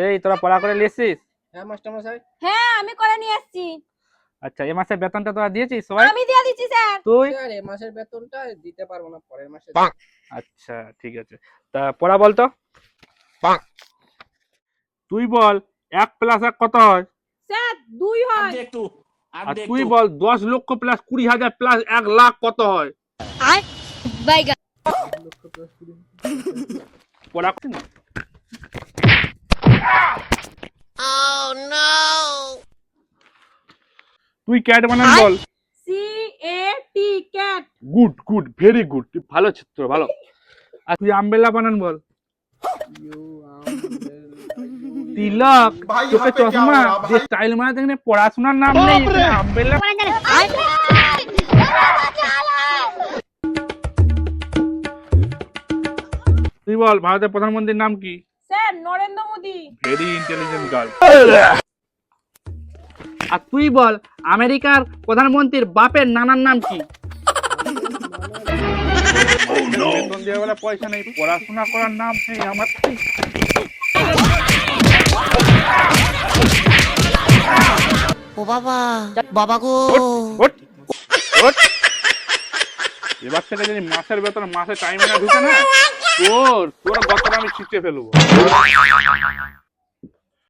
এই তোরা পড়া করে লিখছিস? হ্যাঁ মাস্টার মশাই। হ্যাঁ আমি করে নিয়ে আসছি। আচ্ছা, এই মাসের বেতনটা তোরা দিয়েছিস সবাই? আমি দিয়ে দিচ্ছি স্যার। তুই? স্যার এই মাসের বেতনটা দিতে পারবো না, পরের মাসে। আচ্ছা ঠিক আছে, তা পড়া বল তো। তুই বল 1 + 1 কত হয়? স্যার 2 হয়। আর তুই বল 10 লক্ষ প্লাস 20,000 প্লাস 1 লাখ কত হয়? আর বাইগা। পড়া করছিস না? তুই ক্যাট বানান বল। CAT cat. Good good, very good, তুই ভালো ছাত্র, ভালো। আর তুই আমবেলা বানান বল। তিলক, তোকে চশমা যে স্টাইল মারা দেখনে পড়াশোনার নাম নেই, আমবেলা। তুই বল ভারতের প্রধানমন্ত্রীর নাম কি? Sir Narendra Modi. Very intelligent girl. আর তুই বল আমেরিকার প্রধানমন্ত্রীর বাপের নানার নাম কি? বেতন দেওয়ার বেলা পয়সা নেই, পড়াশোনা করার নাম নেই আমার। ও বাবা, বাবা গো। এবার থেকে যদি মাসের বেতন মাসে টাইমে না ঢুকে না, তোর গতটা আমি ছিটে ফেলবো।